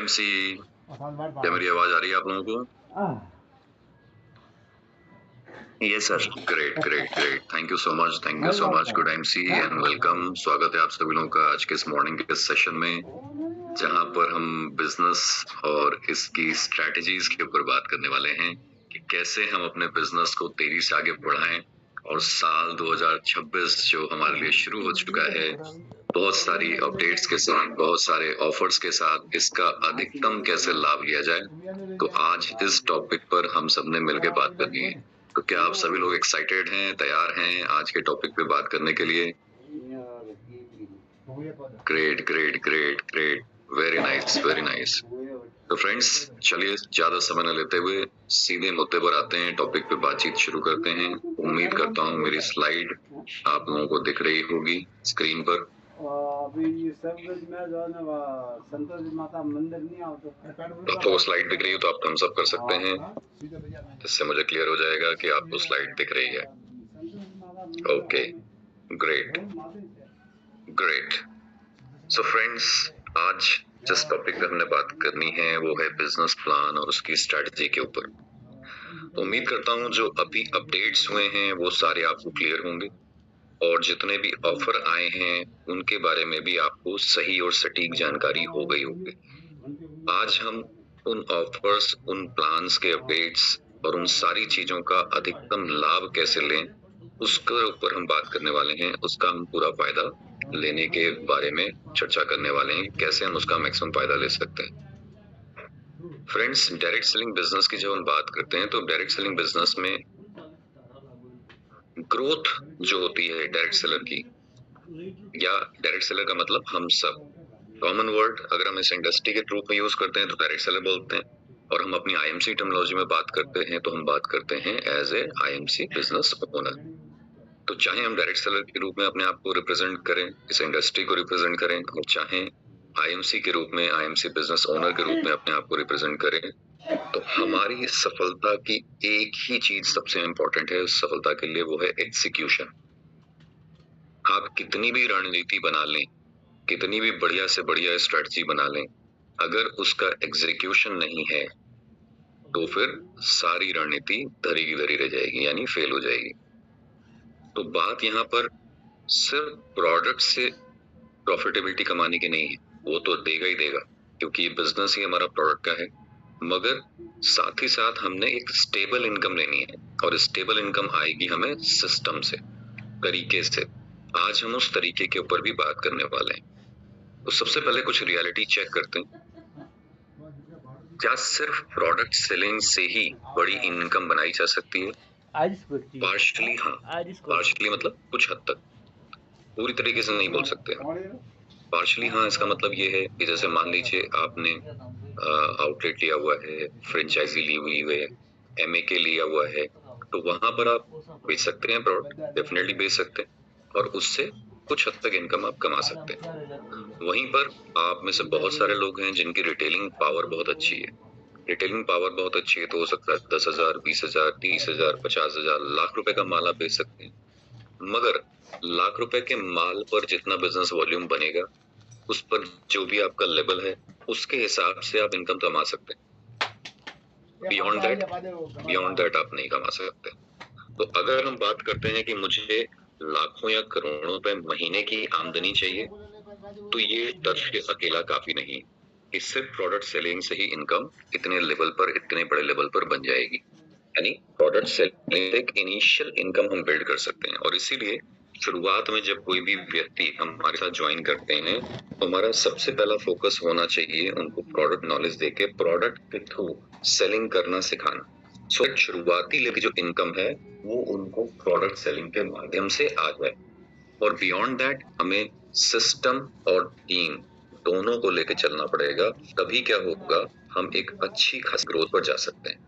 MC, क्या मेरी आवाज आ रही है आप लोगों को? Yes sir. Great great great, thank you so much good MC and welcome. स्वागत है आप सभी लोगों का आज के इस मॉर्निंग के सेशन में, जहां पर हम बिजनेस और इसकी स्ट्रेटजीज के ऊपर बात करने वाले हैं कि कैसे हम अपने बिजनेस को तेजी से आगे बढ़ाएं। और साल 2026 जो हमारे लिए शुरू हो चुका है, बहुत सारी अपडेट्स के साथ, बहुत सारे ऑफर्स के साथ इसका अधिकतम कैसे लाभ लिया जाए, तो आज इस टॉपिक पर हम सबने मिलकर बात करनी है। तो क्या आप सभी लोग एक्साइटेड हैं, तैयार हैं आज के टॉपिक पे बात करने के लिए? Great great great great, very nice very nice. तो फ्रेंड्स, चलिए ज्यादा समय न लेते हुए सीधे मुद्दे पर आते हैं, टॉपिक पे बातचीत शुरू करते हैं। उम्मीद करता हूँ मेरी स्लाइड आप लोगों को दिख रही होगी स्क्रीन पर। अभी सब में जो है ना संतोषी माता मंदिर नहीं आओ तो आपको स्लाइड दिख रही हो तो आप थम्स अप कर सकते हैं, इससे मुझे क्लियर हो जाएगा कि आपको स्लाइड दिख रही है। Okay, great great. So friends, आज जिस टॉपिक पे हमने बात करनी है वो है बिजनेस प्लान और उसकी स्ट्रेटजी के ऊपर। तो उम्मीद करता हूँ जो अभी अपडेट्स हुए हैं वो सारे आपको क्लियर होंगे, और जितने भी ऑफर आए हैं उनके बारे में भी आपको सही और सटीक जानकारी हो गई होगी। आज हम उन ऑफर्स, उन प्लान्स के अपडेट्स और उन सारी चीजों का अधिकतम लाभ कैसे लें उसके ऊपर हम बात करने वाले हैं। उसका हम पूरा फायदा लेने के बारे में चर्चा करने वाले हैं, कैसे हम उसका मैक्सिमम फायदा ले सकते हैं। फ्रेंड्स, डायरेक्ट सेलिंग बिजनेस की जब हम बात करते हैं तो डायरेक्ट सेलिंग बिजनेस में ग्रोथ जो होती है डायरेक्ट सेलर की, या डायरेक्ट सेलर का मतलब हम सब, कॉमन वर्ड अगर हम इस इंडस्ट्री के रूप में यूज करते हैं तो डायरेक्ट सेलर बोलते हैं, और हम अपनी आईएमसी टर्मिनोलॉजी में बात करते हैं तो हम बात करते हैं as a IMC business owner. तो चाहे हम डायरेक्ट सेलर के रूप में अपने आप को रिप्रेजेंट करें, इस इंडस्ट्री को रिप्रेजेंट करें, और चाहे आईएमसी के रूप में, आईएमसी बिजनेस ओनर के रूप में अपने आप को रिप्रेजेंट करें, तो हमारी सफलता की एक ही चीज सबसे इंपॉर्टेंट है उस सफलता के लिए, वो है एग्जीक्यूशन। आप कितनी भी रणनीति बना लें, कितनी भी बढ़िया से बढ़िया स्ट्रेटजी बना लें, अगर उसका एग्जीक्यूशन नहीं है तो फिर सारी रणनीति धरी की धरी रह जाएगी, यानी फेल हो जाएगी। तो बात यहाँ पर सिर्फ प्रोडक्ट से प्रॉफिटेबिलिटी कमाने की नहीं है, वो तो देगा ही देगा क्योंकि ये बिजनेस ही हमारा प्रोडक्ट का है, मगर साथ ही साथ हमने एक स्टेबल इनकम लेनी है, और स्टेबल इनकम आएगी हमें सिस्टम से, तरीके से। आज हम उस तरीके के ऊपर भी बात करने वाले हैं। तो सबसे पहले कुछ रियलिटी चेक करते हैं। क्या सिर्फ प्रोडक्ट सेलिंग से ही बड़ी इनकम बनाई जा सकती है? पार्शली हाँ, पार्शली मतलब कुछ हद तक, पूरी तरीके से नहीं बोल सकते। पार्शली हाँ, इसका मतलब ये है कि जैसे मान लीजिए आपने आउटलेट लिया हुआ है, फ्रेंचाइजी ली हुई है, एमए लिया हुआ है, तो वहां पर आप बेच सकते हैं प्रोडक्ट, डेफिनेटली बेच सकते हैं, और उससे कुछ हद तक इनकम आप कमा सकते हैं। वहीं पर आप में से बहुत सारे लोग हैं जिनकी रिटेलिंग पावर बहुत अच्छी है। रिटेलिंग पावर बहुत अच्छी है तो हो सकता है 10,000, 20,000, 30,000, 50,000, लाख रुपए का माल आप बेच सकते हैं, मगर लाख रुपए के माल पर जितना बिजनेस वॉल्यूम बनेगा, उस पर जो भी आपका लेवल है उसके हिसाब से आप इनकम कमा सकते हैं। बियॉन्ड दैट आप नहीं कमा सकते। तो अगर हम बात करते हैं कि मुझे लाखों या करोड़ों रुपए महीने की आमदनी चाहिए, तो ये तथ्य अकेला काफी नहीं कि सिर्फ प्रोडक्ट सेलिंग से ही इनकम इतने लेवल पर, इतने बड़े लेवल पर बन जाएगी। यानी प्रोडक्ट सेलिंग एक इनिशियल इनकम हम बिल्ड कर सकते हैं, और इसीलिए शुरुआत में जब कोई भी व्यक्ति हमारे साथ ज्वाइन करते हैं तो हमारा सबसे पहला फोकस होना चाहिए उनको प्रोडक्ट नॉलेज देके प्रोडक्ट के थ्रू सेलिंग करना सिखाना। सो शुरुआती लेके जो इनकम है वो उनको प्रोडक्ट सेलिंग के माध्यम से आ जाए, और बियॉन्ड दैट हमें सिस्टम और टीम दोनों को लेके चलना पड़ेगा। तभी क्या होगा, हम एक अच्छी खासी ग्रोथ पर जा सकते हैं।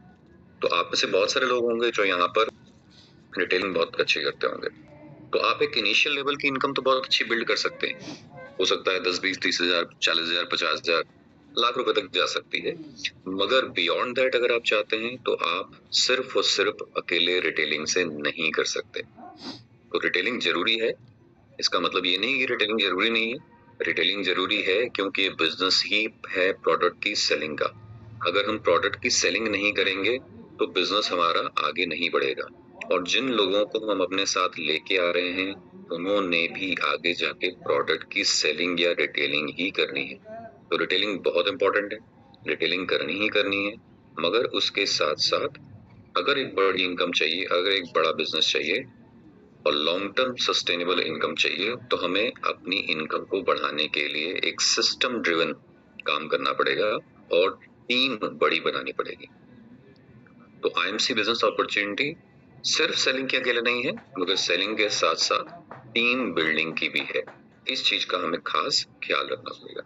तो आप में से बहुत सारे लोग होंगे जो यहाँ पर रिटेलिंग बहुत अच्छी करते होंगे, तो आप एक इनिशियल लेवल की इनकम तो बहुत अच्छी बिल्ड कर सकते हैं। हो सकता है 10, 20, 30,000, 40,000, 50,000, लाख रुपए तक जा सकती है, मगर बियॉन्ड दैट अगर आप चाहते हैं तो आप सिर्फ और सिर्फ अकेले रिटेलिंग से नहीं कर सकते। तो रिटेलिंग जरूरी है, इसका मतलब ये नहीं कि रिटेलिंग जरूरी नहीं है, रिटेलिंग जरूरी है क्योंकि ये बिजनेस ही है प्रोडक्ट की सेलिंग का। अगर हम प्रोडक्ट की सेलिंग नहीं करेंगे तो बिजनेस हमारा आगे नहीं बढ़ेगा। और जिन लोगों को हम अपने साथ लेके आ रहे हैं उन्होंने भी आगे जाके प्रोडक्ट की सेलिंग या रिटेलिंग ही करनी है। तो रिटेलिंग बहुत इंपॉर्टेंट है, रिटेलिंग करनी ही करनी है। मगर उसके साथ साथ अगर एक बड़ी इनकम चाहिए, अगर एक बड़ा बिजनेस चाहिए और लॉन्ग टर्म सस्टेनेबल इनकम चाहिए तो हमें अपनी इनकम को बढ़ाने के लिए एक सिस्टम ड्रिवन काम करना पड़ेगा और टीम बड़ी बनानी पड़ेगी। तो आईएमसी बिजनेस अपॉर्चुनिटी सिर्फ सेलिंग के अकेले नहीं है, मगर सेलिंग के साथ साथ टीम बिल्डिंग की भी है। इस चीज का हमें खास ख्याल रखना पड़ेगा।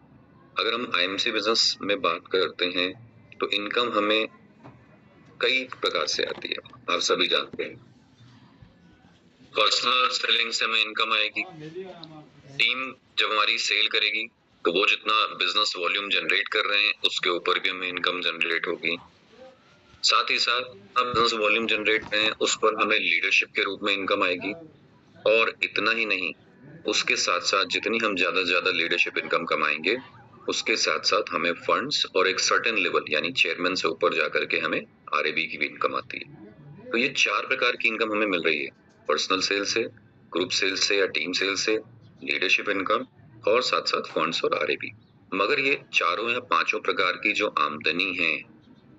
अगर हम आईएमसी बिजनेस में बात करते हैं तो इनकम हमें कई प्रकार से आती है, आप सभी जानते हैं। पर्सनल सेलिंग से हमें इनकम आएगी। टीम जब हमारी सेल करेगी तो वो जितना बिजनेस वॉल्यूम जनरेट कर रहे हैं उसके ऊपर भी हमें इनकम जनरेट होगी। साथ ही साथ हम बिजनेस वॉल्यूम जनरेट करें उस पर हमें लीडरशिप के रूप में इनकम आएगी। और इतना ही नहीं, उसके साथ साथ जितनी हम ज्यादा से ज्यादा लीडरशिप इनकम कमाएंगे उसके साथ साथ हमें फंड्स और एक सर्टेन लेवल यानी चेयरमैन से ऊपर जाकर के हमें आरएबी की भी इनकम आती है। तो ये 4 प्रकार की इनकम हमें मिल रही है, पर्सनल सेल से, ग्रुप सेल से या टीम सेल से, लीडरशिप इनकम और साथ साथ फंड्स और आरएबी। मगर ये चारों या पांचों प्रकार की जो आमदनी है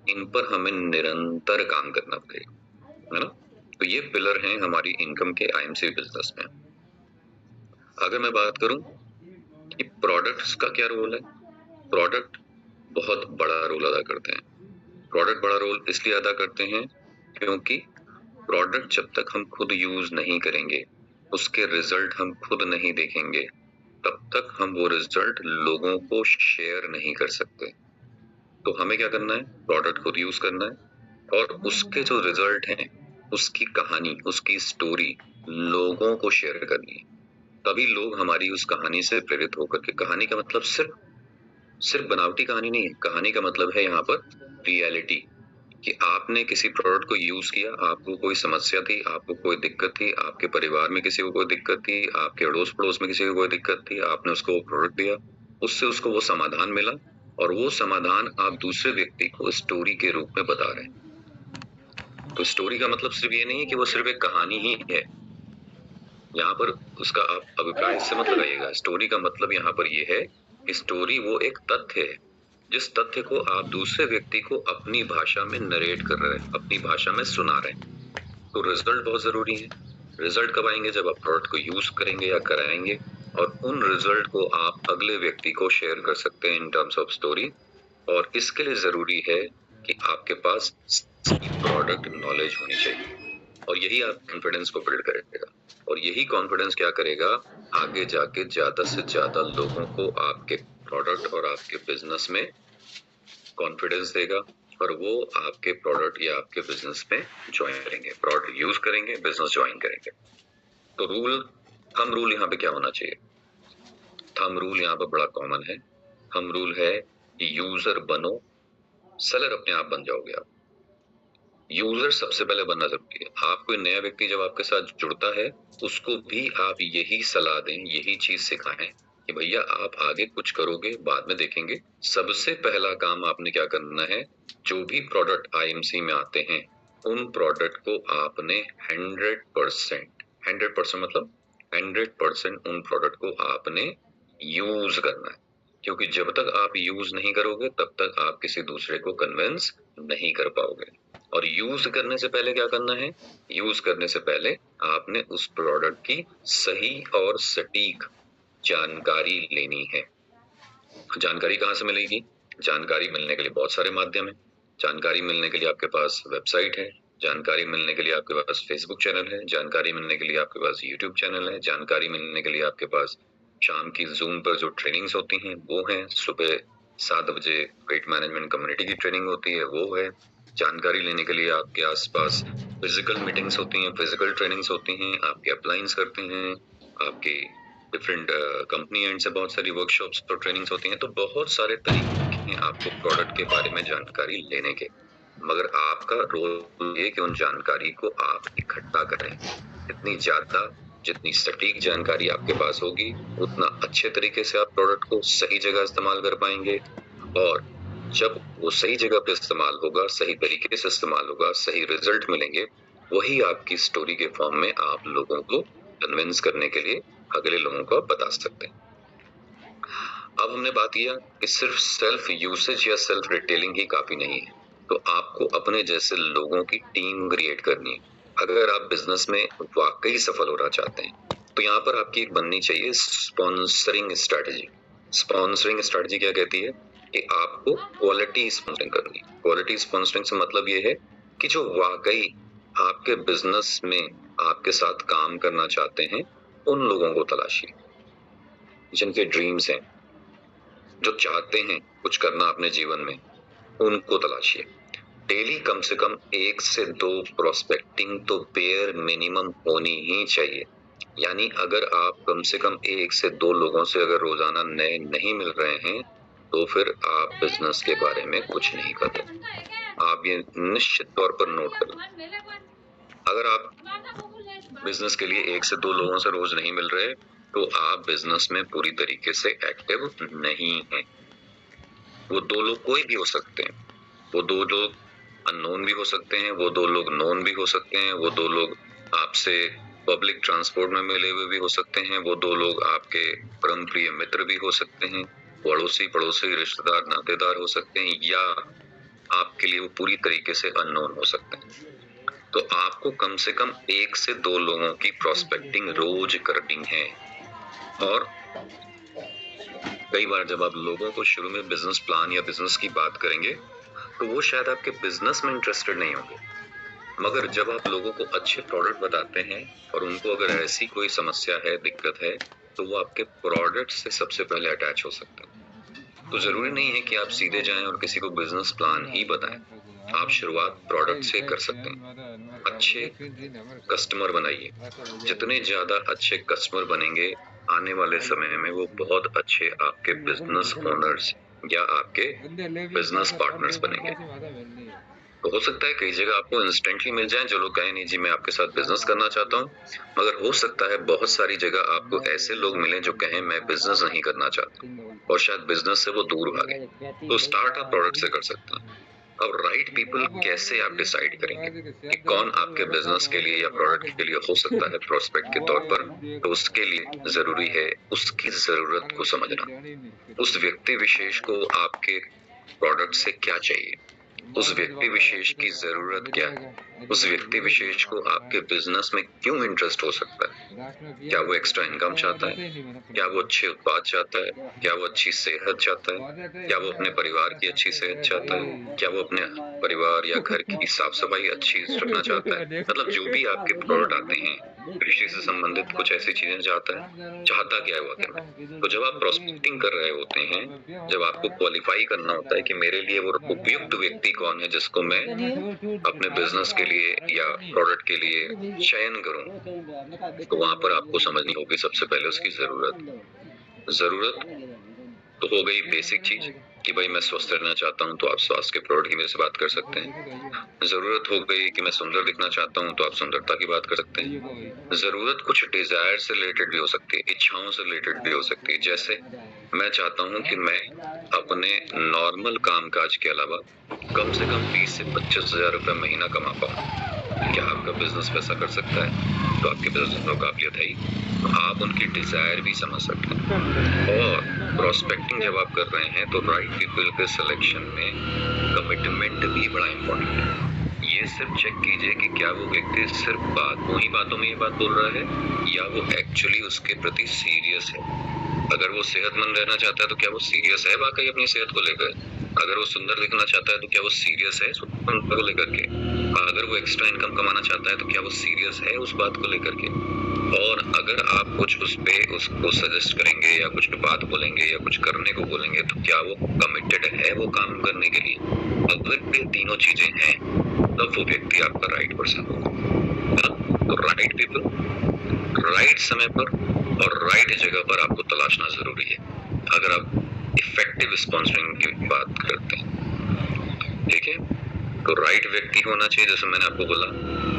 इन पर हमें निरंतर काम करना पड़ेगा, है ना। तो ये पिलर हैं हमारी इनकम के आईएमसी बिजनेस में। अगर मैं बात करूं कि प्रोडक्ट्स का क्या रोल है, प्रोडक्ट बहुत बड़ा रोल अदा करते हैं। प्रोडक्ट बड़ा रोल इसलिए अदा करते हैं क्योंकि प्रोडक्ट जब तक हम खुद यूज नहीं करेंगे, उसके रिजल्ट हम खुद नहीं देखेंगे, तब तक हम वो रिजल्ट लोगों को शेयर नहीं कर सकते। तो हमें क्या करना है, प्रोडक्ट खुद यूज करना है और उसके जो रिजल्ट हैं उसकी कहानी, उसकी स्टोरी लोगों को शेयर करनी है। तभी लोग हमारी उस कहानी से प्रेरित होकर के, कहानी का मतलब सिर्फ बनावटी कहानी नहीं है, कहानी का मतलब है यहाँ पर रियलिटी, कि आपने किसी प्रोडक्ट को यूज किया, आपको कोई समस्या थी, आपको कोई दिक्कत थी, आपके परिवार में किसी को कोई दिक्कत थी, आपके अड़ोस पड़ोस में किसी को कोई दिक्कत थी, आपने उसको वो प्रोडक्ट दिया, उससे उसको वो समाधान मिला और वो समाधान आप दूसरे व्यक्ति को स्टोरी के रूप में बता रहे हैं। तो स्टोरी का मतलब सिर्फ ये नहीं है कि वो सिर्फ एक कहानी ही है, यहाँ पर उसका आप अभिप्राय से मत लगाइएगा। स्टोरी का मतलब यहाँ पर ये है कि स्टोरी वो एक तथ्य है जिस तथ्य को आप दूसरे व्यक्ति को अपनी भाषा में नरेट कर रहे हैं, अपनी भाषा में सुना रहे हैं। तो रिजल्ट बहुत जरूरी है। रिजल्ट कब आएंगे, जब आप प्रोडक्ट को यूज करेंगे या कराएंगे और उन रिजल्ट को आप अगले व्यक्ति को शेयर कर सकते हैं इन टर्म्स ऑफ स्टोरी। और इसके लिए जरूरी है कि आपके पास प्रोडक्ट नॉलेज होनी चाहिए और यही आप कॉन्फिडेंस को बिल्ड करेगा। और यही कॉन्फिडेंस क्या करेगा, आगे जाके ज्यादा से ज्यादा लोगों को आपके प्रोडक्ट और आपके बिजनेस में कॉन्फिडेंस देगा और वो आपके प्रोडक्ट या आपके बिजनेस में ज्वाइन करेंगे, प्रोडक्ट यूज करेंगे, बिजनेस ज्वाइन करेंगे। तो थंब रूल यहाँ पे क्या होना चाहिए, थंब रूल यहाँ पे बड़ा कॉमन है। थंब रूल है कि यूजर बनो, सेलर अपने आप बन जाओगे आप। यूजर सबसे पहले बनना जरूरी है। आप कोई नया व्यक्ति जब आपके साथ जुड़ता है उसको भी आप यही सलाह दें, यही चीज सिखाएं कि भैया आप आगे कुछ करोगे बाद में देखेंगे। सबसे पहला काम आपने क्या करना है, जो भी प्रोडक्ट आईएमसी में आते हैं उन प्रोडक्ट को आपने 100% मतलब 100% उन प्रोडक्ट को आपने यूज करना है। क्योंकि जब तक आप यूज नहीं करोगे तब तक आप किसी दूसरे को कन्विंस नहीं कर पाओगे। और यूज करने से पहले क्या करना है, यूज करने से पहले आपने उस प्रोडक्ट की सही और सटीक जानकारी लेनी है। जानकारी कहाँ से मिलेगी, जानकारी मिलने के लिए बहुत सारे माध्यम है। जानकारी मिलने के लिए आपके पास वेबसाइट है, जानकारी मिलने के लिए आपके पास फेसबुक चैनल है, जानकारी मिलने के लिए आपके पास यूट्यूब चैनल है, जानकारी मिलने के लिए आपके पास शाम की जूम पर जो ट्रेनिंग्स होती हैं वो हैं, सुबह 7 बजे वेट मैनेजमेंट कम्युनिटी की ट्रेनिंग होती है वो है। जानकारी लेने के लिए आपके आसपास फिजिकल मीटिंग्स होती हैं, फिजिकल ट्रेनिंग्स होती हैं, आपके अप्लाइंस करते हैं, आपके डिफरेंट कंपनी एंड से बहुत सारी वर्कशॉप्स और ट्रेनिंग्स होती हैं। तो बहुत सारे तरीके हैं आपको प्रोडक्ट के बारे में जानकारी लेने के, मगर आपका रोल ये कि उन जानकारी को आप इकट्ठा करें इतनी ज्यादा जितनी सटीक जानकारी आपके पास होगी उतना अच्छे तरीके से आप प्रोडक्ट को सही जगह इस्तेमाल कर पाएंगे, और जब वो सही जगह पे इस्तेमाल होगा, सही तरीके से इस्तेमाल होगा, सही रिजल्ट मिलेंगे, वही आपकी स्टोरी के फॉर्म में आप लोगों को कन्विंस करने के लिए अगले लोगों को आप बता सकते हैं। अब हमने बात किया कि सिर्फ सेल्फ यूसेज या सेल्फ रिटेलिंग ही काफी नहीं है, तो आपको अपने जैसे लोगों की टीम क्रिएट करनी है। अगर आप बिजनेस में वाकई सफल होना चाहते हैं तो यहाँ पर आपकी एक बननी चाहिए स्पॉन्सरिंग स्ट्रैटेजी। स्पॉन्सरिंग स्ट्रैटेजी क्या कहती है कि आपको क्वालिटी स्पॉन्सरिंग करनी है। क्वालिटी स्पॉन्सरिंग से मतलब ये है कि जो वाकई आपके बिजनेस में आपके साथ काम करना चाहते हैं उन लोगों को तलाशिए, जिनके ड्रीम्स हैं, जो चाहते हैं कुछ करना अपने जीवन में, उनको तलाशिए। डेली कम से कम 1 से 2 प्रोस्पेक्टिंग तो बेयर मिनिमम होनी ही चाहिए। यानी अगर आप कम से कम 1 से 2 लोगों से अगर रोजाना नए नहीं मिल रहे हैं तो फिर आप बिजनेस के बारे में कुछ नहीं कर रहे। आप ये निश्चित तौर पर नोट कर लें। अगर आप बिजनेस के लिए 1 से 2 लोगों से रोज नहीं मिल रहे तो आप बिजनेस में पूरी तरीके से एक्टिव नहीं हैं। वो 2 लोग कोई भी हो सकते हैं, वो 2 लोग अननोन भी हो सकते हैं, वो 2 लोग नोन भी हो सकते हैं, वो 2 लोग आपसे पब्लिक ट्रांसपोर्ट में मिले हुए भी हो सकते हैं, वो 2 लोग आपके परम प्रिय मित्र भी हो सकते हैं, पड़ोसी रिश्तेदार नातेदार हो सकते हैं, या आपके लिए वो पूरी तरीके से अननोन हो सकते हैं। तो आपको कम से कम 1 से 2 लोगों की प्रोस्पेक्टिंग रोज करनी है। और कई बार जब आप लोगों को शुरू में बिजनेस प्लान या बिजनेस की बात करेंगे तो वो शायद आपके बिजनेस में इंटरेस्टेड नहीं होंगे, मगर जब आप लोगों को अच्छे प्रोडक्ट बताते हैं और उनको अगर ऐसी कोई समस्या है, दिक्कत है, तो वो आपके प्रोडक्ट से सबसे पहले अटैच हो सकते हैं। तो जरूरी नहीं है कि आप सीधे जाएं और किसी को बिजनेस प्लान ही बताएं। आप शुरुआत प्रोडक्ट से कर सकते हैं। अच्छे कस्टमर बनाइए। जितने ज्यादा अच्छे कस्टमर बनेंगे आने वाले समय में वो बहुत अच्छे आपके बिजनेस ओनर्स या आपके बिजनेस पार्टनर्स बनेंगे। तो हो सकता है कई जगह आपको इंस्टेंटली मिल जाए जो लोग कहें नहीं जी मैं आपके साथ बिजनेस करना चाहता हूँ, मगर हो सकता है बहुत सारी जगह आपको ऐसे लोग मिले जो कहें मैं बिजनेस नहीं करना चाहता और शायद बिजनेस से वो दूर भागे। तो स्टार्ट आप प्रोडक्ट से कर सकते हैं। अब राइट पीपल कैसे आप डिसाइड करेंगे कि कौन आपके बिजनेस के लिए या प्रोडक्ट के लिए हो सकता है प्रोस्पेक्ट के तौर पर? तो उसके लिए जरूरी है उसकी जरूरत को समझना। उस व्यक्ति विशेष को आपके प्रोडक्ट से क्या चाहिए, उस व्यक्ति विशेष की जरूरत क्या है, उस व्यक्ति विशेष को आपके बिजनेस में क्यों इंटरेस्ट हो सकता है। क्या वो एक्स्ट्रा इनकम चाहता है, क्या वो अच्छे उत्पाद चाहता है, क्या वो अच्छी सेहत चाहता है, क्या वो अपने परिवार की अच्छी सेहत चाहता है, क्या वो अपने परिवार या घर की साफ सफाई अच्छी रखना चाहता है। मतलब जो भी आपके प्रोडक्ट आते हैं कृषि से संबंधित कुछ ऐसी चीजें चाहता क्या है वो आखिर। तो जब आप प्रोस्पेक्टिंग कर रहे होते हैं, जब आपको क्वालिफाई करना होता है कि मेरे लिए वो उपयुक्त व्यक्ति कौन है जिसको मैं अपने बिजनेस के लिए या प्रोडक्ट के लिए चयन करूं, तो वहां पर आपको समझनी होगी सबसे पहले उसकी जरूरत तो हो गई बेसिक चीज कि भाई मैं स्वस्थ रहना चाहता हूं तो आप स्वास्थ्य के प्रोडक्ट की मेरे से बात कर सकते हैं। जरूरत हो गई कि मैं सुंदर दिखना चाहता हूं तो आप सुंदरता की बात कर सकते हैं। जरूरत कुछ डिजायर से रिलेटेड भी हो सकती है, इच्छाओं से रिलेटेड भी हो सकती है। जैसे मैं चाहता हूं कि मैं अपने नॉर्मल कामकाज के अलावा कम से कम 20 से 25 हजार रुपए महीना कमा पाऊं। क्या आपका बिजनेस वैसा कर सकता है? तो आपके बिजनेस में काबिलियत है ही, तो आप उनकी डिजायर भी समझ सकते हैं। और प्रोस्पेक्टिंग जब आप कर रहे हैं तो राइट पीपल के सिलेक्शन में कमिटमेंट भी बड़ा इंपॉर्टेंट है। ये सिर्फ चेक कीजिए कि क्या वो व्यक्ति सिर्फ वही बातों में ये बात बोल रहा है या वो एक्चुअली उसके प्रति सीरियस है। अगर वो सेहतमंद रहना चाहता है तो क्या वो सीरियस है वाकई अपनी सेहत को लेकर? अगर वो सुंदर दिखना चाहता है तो क्या वो सीरियस है सुंदर को लेकर के? अगर वो एक्स्ट्रा इनकम कमाना चाहता है तो क्या वो सीरियस है उस बात को लेकर के? और अगर आप कुछ उसको सजेस्ट करेंगे या कुछ बात बोलेंगे या कुछ करने को बोलेंगे तो क्या वो कमिटेड है वो काम करने के लिए? अगर ये तीनों चीजें हैं तब वो व्यक्ति आपका राइट पर्सन होगा। तो राइट पीपल राइट समय पर और राइट जगह पर आपको तलाशना जरूरी है अगर आप इफेक्टिव स्पॉन्सरिंग की बात करते हैं। ठीक है, तो राइट राइट व्यक्ति होना चाहिए, जैसे मैंने आपको बोला,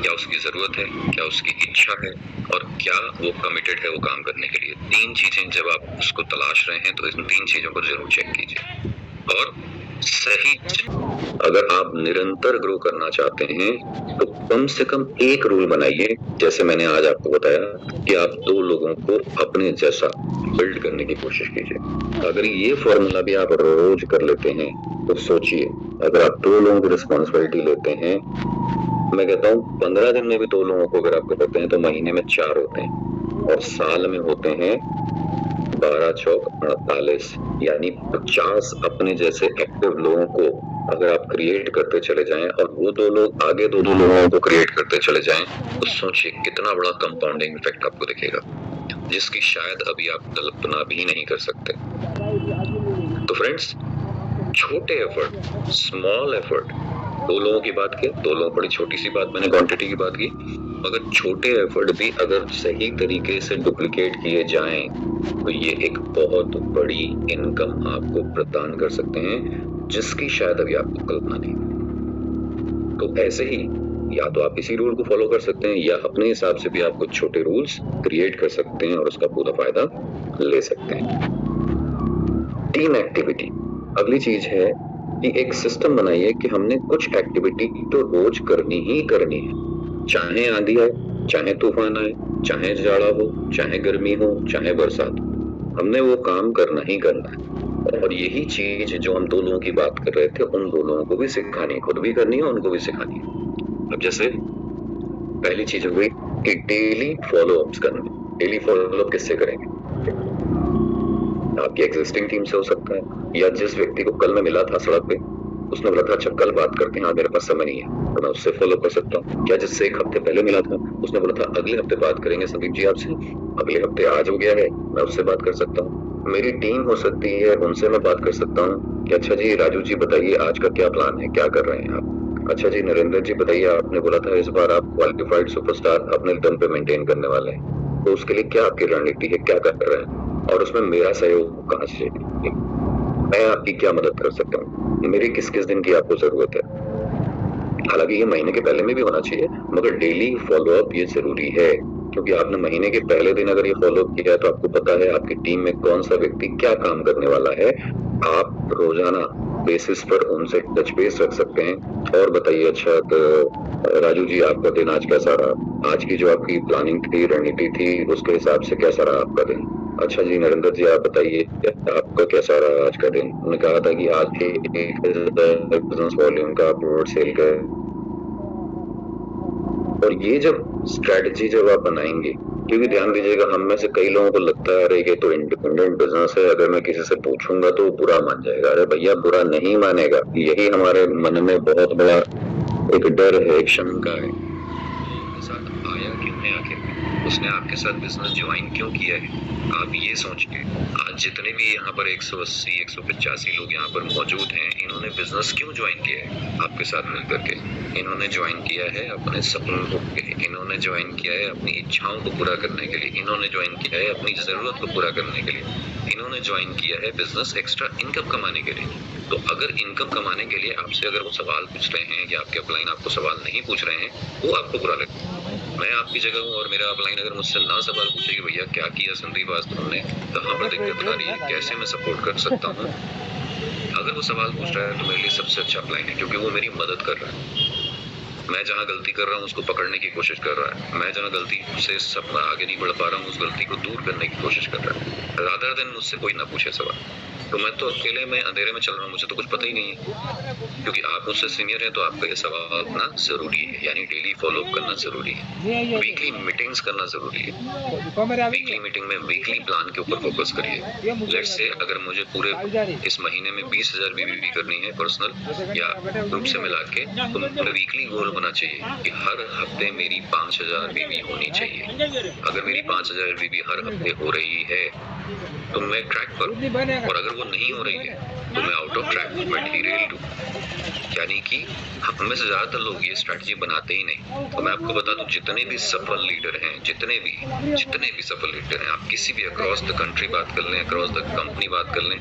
क्या उसकी जरूरत है, क्या उसकी इच्छा है, और क्या वो कमिटेड है वो काम करने के लिए। 3 चीजें जब आप उसको तलाश रहे हैं तो इन 3 चीजों को जरूर चेक कीजिए। और सही, अगर आप निरंतर ग्रो करना चाहते हैं तो कम से कम एक रूल बनाइए, जैसे मैंने आज आपको बताया कि आप 2 लोगों को अपने जैसा बिल्ड करने की कोशिश कीजिए। अगर ये फॉर्मूला भी आप रोज कर लेते हैं तो सोचिए, अगर आप 2 लोगों की रिस्पॉन्सिबिलिटी लेते हैं, मैं कहता हूँ 15 दिन में भी 2 लोगों को अगर आप करते हैं तो महीने में 4 होते हैं, और साल में होते हैं 12 चौक 48, यानी 50 अपने जैसे एक्टिव लोगों को अगर आप क्रिएट करते चले जाएं और वो 2 लोग आगे 2 लोगों को क्रिएट करते चले जाएं, तो सोचिए कितना बड़ा कंपाउंडिंग इफेक्ट आपको दिखेगा, जिसकी शायद अभी आप कल्पना भी नहीं कर सकते। तो फ्रेंड्स, छोटे एफर्ट, स्मॉल एफर्ट, 2 लोगों की बात की, 2 लोग बड़ी छोटी सी बात, मैंने क्वांटिटी की बात की, मगर छोटे एफर्ट भी अगर सही तरीके से डुप्लीकेट किए जाएं तो ये एक बहुत बड़ी इनकम आपको प्रदान कर सकते हैं, जिसकी शायद अभी आपको कल्पना नहीं। तो ऐसे ही या तो आप इसी रूल को फॉलो कर सकते हैं, या अपने हिसाब से भी आप कुछ छोटे रूल्स क्रिएट कर सकते हैं और उसका पूरा फायदा ले सकते हैं। टीम एक्टिविटी अगली चीज है कि एक सिस्टम बनाइए कि हमने कुछ एक्टिविटी तो रोज करनी ही करनी है, चाहे आंधी आए, चाहे तूफान आए, चाहे जाड़ा हो, चाहे गर्मी हो, चाहे बरसात, हमने वो काम करना ही करना है। और यही चीज जो हम 2 लोगों की बात कर रहे थे, उन 2 लोगों को भी सिखानी है, खुद भी करनी है, उनको भी सिखानी है। अब जैसे पहली चीज हो गई कि डेली फॉलोअप्स करना। डेली फॉलोअप किससे करेंगे? आपकी एग्जिस्टिंग टीम से हो सकता है, या जिस व्यक्ति को कल मैं मिला था सड़क पे, उसने बोला था अच्छा कल बात करते हैं, आज मेरे पास समय नहीं है, तो मैं उससे फॉलो कर सकता हूँ। क्या जिससे 1 हफ्ते पहले मिला था, उसने बोला था अगले हफ्ते बात करेंगे संदीप जी आपसे, अगले हफ्ते आज हो गया है, मैं उससे बात कर सकता हूँ। मेरी टीम हो सकती है, उनसे मैं बात कर सकता हूँ कि अच्छा जी राजू जी बताइए आज का क्या प्लान है, क्या कर रहे हैं आप। अच्छा जी नरेंद्र जी बताइए, आपने बोला था इस बार आप क्वालिफाइड सुपरस्टार अपने दम पे मेंटेन करने वाले हैं, तो उसके लिए क्या आपकी रणनीति है, क्या कर रहे हैं, और उसमें मेरा सहयोग कहाँ से, मैं आपकी क्या मदद कर सकता हूँ, मेरी किस किस दिन की आपको जरूरत है। हालांकि ये महीने के पहले में भी होना चाहिए, मगर डेली फॉलोअप ये जरूरी है, क्योंकि आपने महीने के पहले दिन अगर ये फॉलोअप किया है तो आपको पता है आपकी टीम में कौन सा व्यक्ति क्या काम करने वाला है। आप रोजाना बेसिस पर उनसे टच बेस रख सकते हैं और बताइए अच्छा तो राजू जी आपका दिन आज कैसा रहा, आज की जो आपकी प्लानिंग थी, रणनीति थी, उसके हिसाब से कैसा रहा आपका दिन। अच्छा जी नरेंद्र जी आप बताइए आपका कैसा रहा आज का दिन। उन्होंने कहा था कि आज के बिजनेस वॉल्यूम का प्रोडक्ट सेल का, और ये जब स्ट्रेटजी जब आप बनाएंगे, क्योंकि ध्यान दीजिएगा हम में से कई लोगों को लगता है अरे ये तो इंडिपेंडेंट बिजनेस है, अगर मैं किसी से पूछूंगा तो बुरा मान जाएगा। अरे भैया बुरा नहीं मानेगा, यही हमारे मन में बहुत बड़ा एक डर है, एक शंका है। आपके साथ आया क्यों है आखिर, उसने आपके साथ बिजनेस ज्वाइन क्यों किया है। आप ये सोच के आज जितने भी यहाँ पर 180 185 लोग यहाँ पर मौजूद हैं, इन्होंने बिजनेस क्यों ज्वाइन किया है आपके साथ मिलकर के। इन्होंने ज्वाइन किया है अपने सपनों को, इन्होंने ज्वाइन किया है अपनी इच्छाओं को पूरा करने के लिए, इन्होंने ज्वाइन किया है अपनी जरूरत को पूरा करने के लिए, इन्होंने ज्वाइन किया है बिजनेस एक्स्ट्रा इनकम कमाने के लिए। तो अगर इनकम कमाने के लिए आपसे अगर वो सवाल पूछ रहे हैं या आपके अपलाइन आपको सवाल नहीं पूछ रहे हैं, वो आपको बुरा लगता है। मैं आपकी जगह हूँ और मेरा अपलाइन अगर मुझसे ना सवाल पूछे कि भैया क्या किया संदीप आज तुमने, कहाँ पर दिक्कत आ रही है, कैसे मैं सपोर्ट कर सकता हूँ, अगर वो सवाल पूछ रहा है तो मेरे लिए सबसे अच्छा अपलाइन है, क्योंकि वो मेरी मदद कर रहा है। मैं जहाँ गलती कर रहा हूँ उसको पकड़ने की कोशिश कर रहा है, मैं जहाँ गलती से सब आगे नहीं बढ़ पा रहा हूँ उस गलती को दूर करने की कोशिश कर रहा है, रादर देन मुझसे कोई ना पूछे सवाल। तो मैं तो अकेले में अंधेरे में चल रहा हूँ, मुझे तो कुछ पता ही नहीं है। क्योंकि आप मुझसे सीनियर है तो आपका ये सवाल करना जरूरी है, यानी डेली फॉलोअप करना जरूरी है, वीकली मीटिंग्स करना जरूरी है। वीकली मीटिंग में वीकली प्लान के ऊपर फोकस करिए। लेट्स से अगर मुझे पूरे इस महीने में 20,000 बीवी करनी है पर्सनल या ग्रुप से मिला के, तो मेरा वीकली गोल होना चाहिए कि हर हफ्ते मेरी 5,000 बीवी होनी चाहिए। अगर मेरी 5,000 बीवी हर हफ्ते हो रही है तो मैं ट्रैक पर हूँ, और अगर वो नहीं हो रही है तो मैं आउट ऑफ ट्रैक हूँ, मैं डीरेल्ड हूँ। यानी कि हम में से ज्यादातर लोग ये स्ट्रैटेजी बनाते ही नहीं। तो मैं आपको बता दूं, जितने भी सफल लीडर हैं, जितने भी सफल लीडर हैं, आप किसी भी अक्रॉस द कंट्री बात कर लें, अक्रॉस द कंपनी बात कर लें,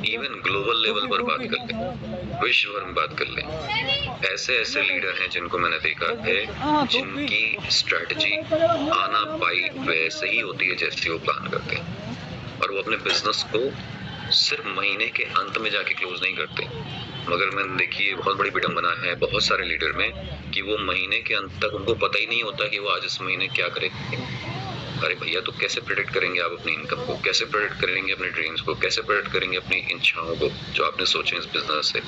इवन ग्लोबल लेवल पर बात कर लें, विश्व भर में बात कर लें, ऐसे ऐसे लीडर हैं जिनको मैंने देखा है, जिनकी स्ट्रैटेजी आना पाई वैसे ही होती है जैसे वो प्लान करते हैं, और वो अपने बिजनेस को सिर्फ महीने के अंत में जाके क्लोज नहीं करते। मगर मैंने देखिए बहुत बड़ी विडंबना है बहुत सारे लीडर में कि वो महीने के अंत तक उनको पता ही नहीं होता कि वो आज इस महीने क्या करेंगे। अरे भैया, तो कैसे प्रेडिक्ट करेंगे आप अपनी इनकम को, कैसे प्रेडिक्ट करेंगे अपने ड्रीम्स को, कैसे प्रेडिक्ट करेंगे अपनी इच्छाओं को जो आपने सोचे इस बिजनेस से।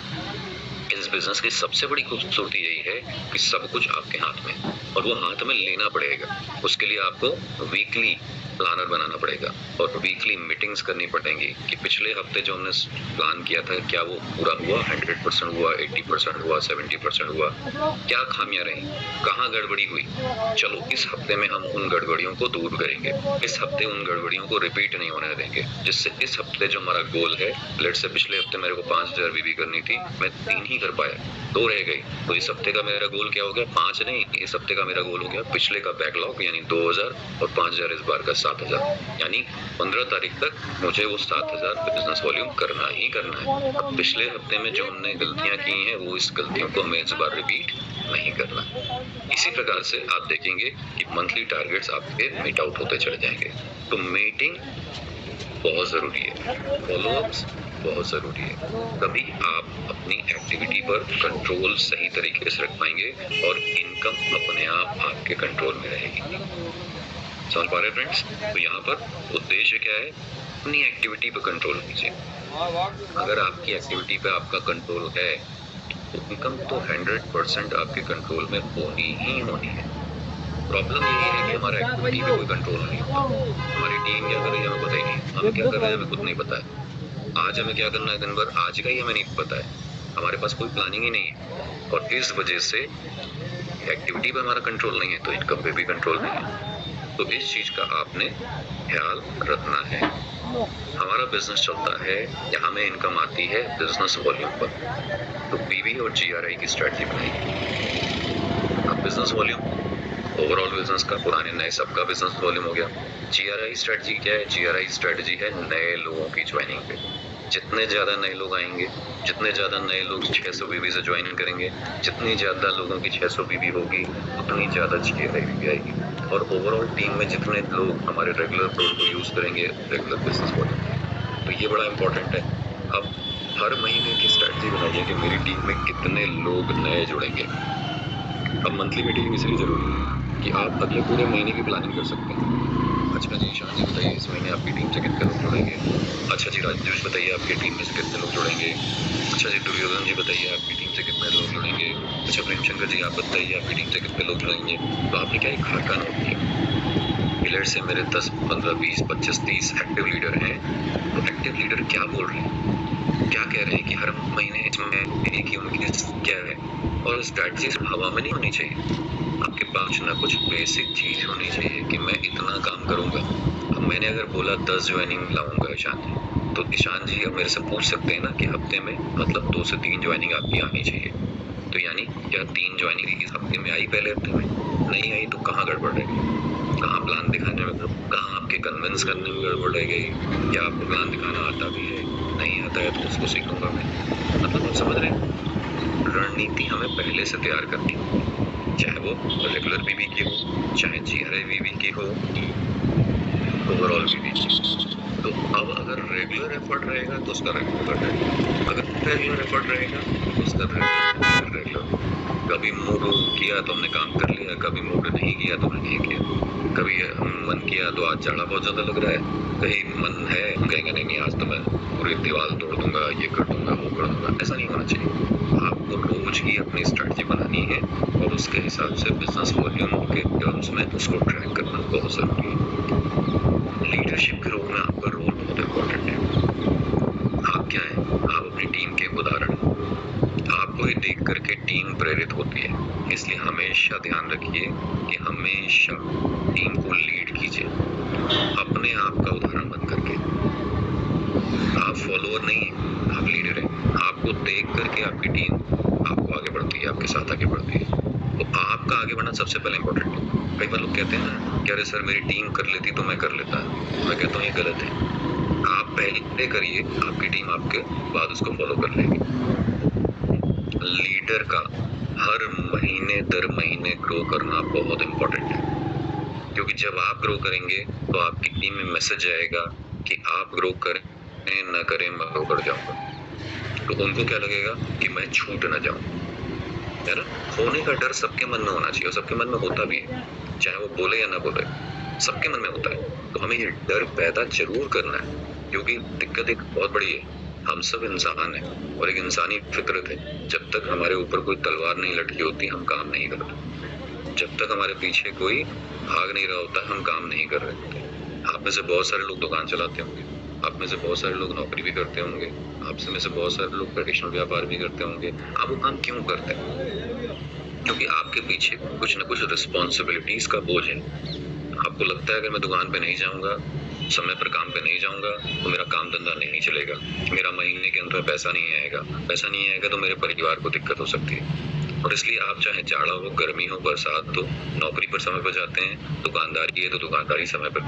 इस बिजनेस की सबसे बड़ी खूबसूरती यही है कि सब कुछ आपके हाथ में, और वो हाथ में लेना पड़ेगा। उसके लिए आपको वीकली प्लानर बनाना पड़ेगा और वीकली मीटिंग्स करनी पड़ेंगी कि पिछले हफ्ते जो हमने प्लान किया था क्या वो पूरा हुआ, 100% हुआ, 80% हुआ, 70% हुआ, क्या खामियां रही, कहाँ गड़बड़ी हुई। चलो इस हफ्ते में हम उन गड़बड़ियों को दूर करेंगे, इस हफ्ते उन गड़बड़ियों को रिपीट नहीं होने देंगे, जिससे इस हफ्ते जो हमारा गोल है, लेट से पिछले हफ्ते मेरे को 5000 बीबी करनी थी, मैं 3 ही कर पाया, 2 रह गई, तो इस हफ्ते का मेरा गोल क्या हो गया, 5 नहीं, इस हफ्ते का मेरा गोल हो गया पिछले का बैकलॉग यानी 2000 और 5000 इस बार का 7000, यानी 15 तारीख तक मुझे वो 7000 बिजनेस वॉल्यूम करना ही करना है। अब पिछले हफ्ते में जो हमने गलतियां की हैं वो इस गलतियों को हमें इस बार रिपीट नहीं करना। इसी प्रकार से आप देखेंगे कि मंथली टारगेट्स आपके मीट आउट होते चले जाएंगे। तो मीटिंग बहुत जरूरी है, फॉलोअप्स बहुत जरूरी है, तभी आप अपनी एक्टिविटी पर कंट्रोल सही तरीके से रख पाएंगे और इनकम अपने आप आपके कंट्रोल में रहेगी। समझ पा रहे फ्रेंड्स? तो यहाँ पर उद्देश्य क्या है, अपनी एक्टिविटी पर कंट्रोल कीजिए। अगर आपकी एक्टिविटी पे आपका कंट्रोल है तो इनकम तो 100% आपके कंट्रोल में होनी ही होनी है। प्रॉब्लम यही है कि हमारा एक्टिविटी पे कोई कंट्रोल नहीं होता। हमारी टीम क्या कर रही है हमें पता ही नहीं, हम क्या कर रहे हैं हमें खुद नहीं पता है, आज हमें क्या करना है दिन भर आज का ही हमें नहीं पता है, हमारे पास कोई प्लानिंग ही नहीं है, और इस वजह से एक्टिविटी पे हमारा कंट्रोल नहीं है तो इनकम पे भी कंट्रोल नहीं है। तो इस चीज का आपने ख्याल रखना है। हमारा बिजनेस चलता है या हमें इनकम आती है बिजनेस वॉल्यूम पर, तो पीवी और जीआरआई की स्ट्रेटजी बनाइए। अब बिजनेस वॉल्यूम ओवरऑल बिजनेस का, पुराने नए सबका बिजनेस वॉल्यूम हो गया। जीआरआई स्ट्रेटजी क्या है? जीआरआई स्ट्रेटजी है नए लोगों की ज्वाइनिंग पे। जितने ज्यादा नए लोग आएंगे, जितने ज्यादा नए लोग 600 बीबी से ज्वाइन करेंगे, जितनी ज्यादा लोगों की 600 बीबी होगी उतनी ज्यादा जीआरआई भी आएगी, और ओवरऑल टीम में जितने लोग हमारे रेगुलर प्रोडक्ट को यूज करेंगे रेगुलर बिजनेस वॉल्यूम। तो ये बड़ा इंपॉर्टेंट है। अब हर महीने की स्ट्रेटजी बनाइए कि मेरी टीम में कितने लोग नए जुड़ेंगे। अब मंथली मीटिंग इसलिए जरूरी है कि आप अगले पूरे महीने की प्लानिंग कर सकते हैं। अच्छा जी ईशान जी बताइए इस महीने आपकी टीम से कितने लोग जुड़ेंगे। अच्छा जी राजेश बताइए आपकी टीम में से कितने लोग जुड़ेंगे। अच्छा जी दुर्योधन जी बताइए आपकी टीम से कितने लोग जुड़ेंगे। अच्छा प्रेमशंकर जी आप बताइए आपकी टीम से कितने लोग जुड़ेंगे। तो आपने क्या एक खाका नोट किया, मिलेट से मेरे 10, 15, 20, 25, 30 एक्टिव लीडर हैं। तो एक्टिव लीडर क्या बोल रहे हैं, क्या कह रहे हैं कि हर महीने इसमें एक ही उनकी क्या है, और स्ट्रैटेजी हवा में नहीं होनी चाहिए। आपके पास ना कुछ बेसिक चीज होनी चाहिए कि मैं इतना काम करूंगा। अब मैंने अगर बोला 10 ज्वाइनिंग लाऊंगा ईशान जी, तो ईशान जी अब मेरे से पूछ सकते हैं ना कि हफ्ते में मतलब 2 से 3 ज्वाइनिंग आपकी आनी चाहिए। तो यानी क्या 3 ज्वाइनिंग इस हफ्ते में आई, पहले हफ्ते में नहीं आई, तो कहाँ गड़बड़ रह गई, कहाँ प्लान दिखाने में, कहाँ आपके कन्विंस करने में गड़बड़ रह गई, या आपको प्लान दिखाना आता भी है, नहीं आता है तो उसको सीखूंगा मैं। मतलब आप समझ रहे हैं, रणनीति हमें पहले से तैयार करनी है, चाहे वो रेगुलर बीबी की हो, चाहे जीआरआई बीबी की हो, ओवरऑल बीबी की। तो अब अगर रेगुलर एफर्ट रहेगा तो उसका रेगुलर रहेगा, अगर रेगुलर एफर्ट रहेगा तो उसका रेगुलर। कभी मूड किया तो हमने काम कर लिया, कभी मूड नहीं किया तो हमने नहीं किया, कभी हम मन किया तो आज जाड़ा बहुत ज्यादा लग रहा है, कहीं मन है हम कहेंगे नहीं आज तो मैं पूरी दीवार तोड़ दूंगा, ये कर दूंगा, वो कर दूंगा। ऐसा नहीं होना चाहिए। आपको रोज की अपनी स्ट्रेटजी बनानी है और उसके हिसाब से बिजनेस वॉल्यूम के टर्म्स में उसको ट्रैक करना बहुत जरूरी है। लीडरशिप के रूप में आपका रोल बहुत इम्पोर्टेंट है। आप क्या है, आप अपनी टीम के उदाहरण, आपको ये देख करके टीम प्रेरित होती है, इसलिए हमेशा ध्यान रखिए कि हमेशा टीम को लीड कीजिए अपने आप का उदाहरण बन करके। आप फॉलोअर नहीं हैं, आप लीडर हैं। आपको देख करके आपकी टीम आपको आगे बढ़ती है, आपके साथ आगे बढ़ती है। तो आपका आगे बढ़ना सबसे पहले इम्पोर्टेंट है। कई बार लोग कहते हैं ना कि अरे सर मेरी टीम कर लेती तो मैं कर लेता। मैं कहता हूँ ये गलत है। आप पहले करिए, आपकी टीम आपके बाद उसको फॉलो कर लेगी। लीडर का हर महीने दर महीने ग्रो करना बहुत इम्पोर्टेंट है, क्योंकि जब आप ग्रो करेंगे तो आपकी टीम में मैसेज आएगा कि आप ग्रो करें न करें मैं ग्रो कर जाऊंगा। तो उनको क्या लगेगा कि मैं छूट ना जाऊं, है ना। होने का डर सबके मन में होना चाहिए, और सबके मन में होता भी है, चाहे वो बोले या ना बोले, सबके मन में होता है। तो हमें ये डर पैदा जरूर करना है, क्योंकि दिक्कत एक बहुत बड़ी है। हम सब इंसान हैं और एक इंसानी फितरत है। जब तक हमारे ऊपर कोई तलवार नहीं लटकी होती हम काम नहीं करते। जब तक हमारे पीछे कोई भाग नहीं रहा होता हम काम नहीं कर रहे होते। आप में से बहुत सारे लोग दुकान चलाते होंगे, आप में से बहुत सारे लोग नौकरी भी करते होंगे, आप में से बहुत सारे लोग ट्रेडिशनल व्यापार भी करते होंगे। आप वो काम क्यों करते हैं? क्योंकि आपके पीछे कुछ न कुछ रिस्पॉन्सिबिलिटीज का बोझ है। आपको लगता है अगर मैं दुकान पे नहीं जाऊंगा, समय पर काम पे नहीं जाऊंगा तो मेरा काम धंधा नहीं चलेगा, मेरा महीने के अंत में पैसा नहीं आएगा तो मेरे परिवार को दिक्कत हो सकती है। और इसलिए आप चाहे जाड़ा हो, गर्मी हो, बरसात हो, नौकरी पर समय पर जाते हैं, दुकानदारी है तो दुकानदारी समय पर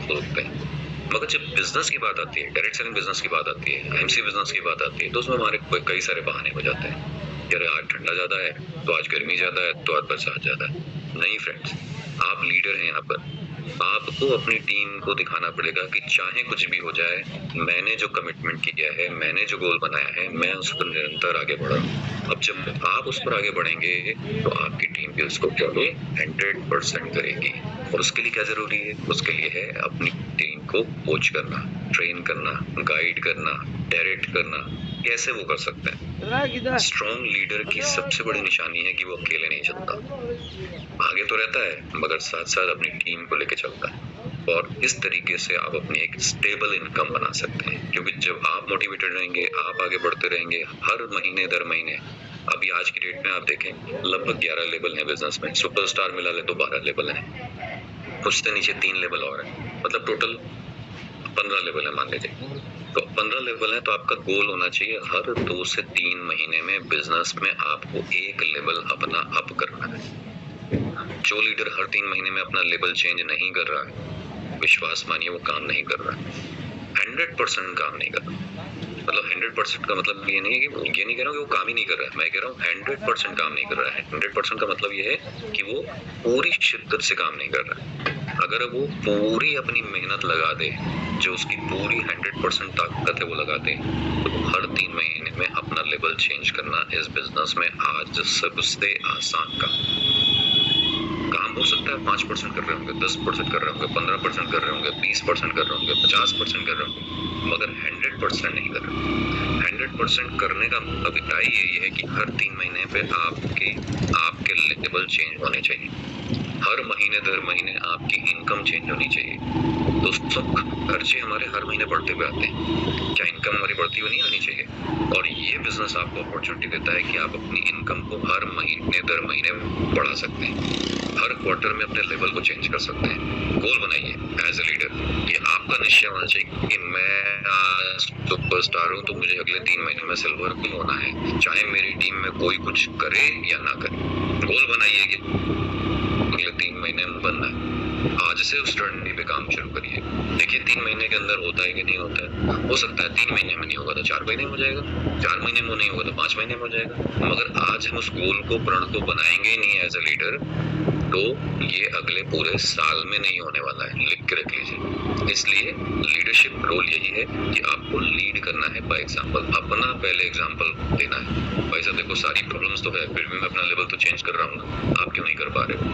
खोलते हैं। मगर जब बिजनेस की बात आती है, डायरेक्ट सेलिंग बिजनेस की बात आती है, आईएमसी बिजनेस की बात आती है, तो उसमें हमारे कई सारे बहाने हो जाते हैं। यार आज ठंडा ज्यादा है तो आज गर्मी ज्यादा है तो आज बरसात ज्यादा है। नहीं फ्रेंड्स, आप लीडर हैं यहाँ पर। आपको अपनी टीम को दिखाना पड़ेगा कि चाहे कुछ भी हो जाए, मैंने जो कमिटमेंट किया है, मैंने जो गोल बनाया है, मैं उस पर निरंतर आगे बढ़ा। अब जब आप उस पर आगे बढ़ेंगे तो आपकी टीम भी उसको फॉलो 100% करेगी। और उसके लिए क्या जरूरी है? उसके लिए है अपनी टीम को कोच करना, ट्रेन करना, गाइड करना, डायरेक्ट करना। कैसे वो कर सकते हैं? स्ट्रॉन्ग लीडर की सबसे बड़ी निशानी है कि वो अकेले नहीं चलता, आगे तो रहता है मगर साथ साथ अपनी टीम को लेके चलता है। और इस तरीके से आप अपनी एक स्टेबल इनकम बना सकते हैं, क्योंकि जब आप मोटिवेटेड रहेंगे, आप आगे बढ़ते रहेंगे हर महीने दर महीने। अभी आज की डेट में आप देखें लगभग 11 लेवल है बिजनेस में, सुपरस्टार मिला ले तो 12 लेवल है, उससे नीचे 3 लेवल और है, मतलब टोटल 15 लेवल है मान लीजिए। तो 15 लेवल है तो आपका गोल होना चाहिए हर 2 से 3 महीने में बिजनेस में आपको एक लेवल अपना अप करना है। जो लीडर हर 3 महीने में अपना लेवल चेंज नहीं कर रहा है, विश्वास मानिए वो काम नहीं कर रहा है, 100% काम नहीं कर रहा। मतलब 100% का मतलब ये नहीं है कि ये नहीं कह रहा हूँ कि वो काम ही नहीं कर रहा है, मैं कह रहा हूँ 100% काम नहीं कर रहा है। 100% का मतलब ये है कि वो पूरी शिद्दत से काम नहीं कर रहा है। अगर वो पूरी अपनी मेहनत लगा दे, जो उसकी पूरी 100% ताकत है वो लगा दे, तो हर 3 महीने में अपना लेवल चेंज करना इस बिजनेस में आज सबसे आसान काम हो सकता है। 5% कर रहे होंगे, 10% कर रहे होंगे, 15% कर रहे होंगे, 20% कर रहे होंगे, 50% कर रहे होंगे, मगर 100% नहीं कर रहे। 100% करने का मतलब यही है कि हर 3 महीने पे आपके लेवल चेंज होने चाहिए, हर महीने दर महीने आपकी इनकम चेंज होनी चाहिए। दोस्तों खर्चे हमारे हर महीने बढ़ते हुए आते हैं, क्या इनकम हमारी बढ़ती हुई नहीं आनी चाहिए? और ये बिजनेस आपको अपॉर्चुनिटी देता है कि आप अपनी इनकम को हर महीने दर महीने बढ़ा सकते हैं, हर क्वार्टर में अपने लेवल को चेंज कर सकते हैं। गोल बनाइए एज ए लीडर, ये आपका निश्चय होना चाहिए कि मैं आज सुपरस्टार हूँ तो मुझे अगले 3 महीने में सिल्वर क्यों होना है, चाहे मेरी टीम में कोई कुछ करे या ना करे। गोल बनाइए कि अगले 3 महीने में बनना है। आज से उस टर्निंग पे काम शुरू करिए। देखिए 3 महीने के अंदर होता है कि नहीं होता है। हो सकता है 3 महीने में नहीं होगा तो 4 महीने में हो जाएगा, 4 महीने में नहीं होगा तो 5 महीने में हो जाएगा। मगर आज हम उस गोल को प्रण को बनाएंगे ही नहीं एज ए लीडर, तो ये अगले पूरे साल में नहीं होने वाला है, लिख के रख लीजिए। इसलिए लीडरशिप रोल यही है कि आपको लीड करना है बाय एग्जांपल, अपना पहले एग्जांपल देना है। भाई साहब देखो सारी प्रॉब्लम्स तो है, फिर भी मैं अपना लेवल तो चेंज कर रहा हूँ, आप क्यों नहीं कर पा रहे हो?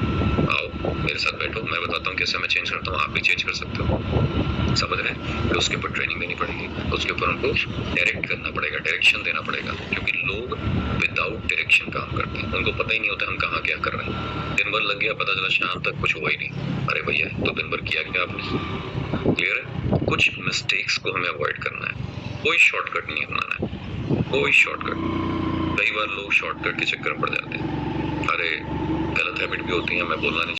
आओ मेरे साथ बैठो, मैं बताता हूँ कैसे मैं चेंज करता हूँ, आप भी चेंज कर सकते हो। समझ रहे हैं? तो उसके ऊपर ट्रेनिंग देनी पड़ेगी, उसके ऊपर उनको डायरेक्ट करना पड़ेगा, डायरेक्शन देना पड़ेगा, क्योंकि लोग विदाउट डायरेक्शन काम करते हैं, उनको पता ही नहीं होता हम कहाँ क्या कर रहे हैं। दिन भर लग गया, पता चला शाम तक कुछ हुआ ही नहीं। अरे भैया तो दिन भर किया क्या आपने? क्लियर है? कुछ मिस्टेक्स को हमें अवॉइड करना है, कोई शॉर्टकट नहीं अपनाना है, कोई शॉर्टकट। कई बार लोग शॉर्टकट के चक्कर में पड़ जाते हैं। अरे गलत हैबिट भी होती है, मैं बोलना नहीं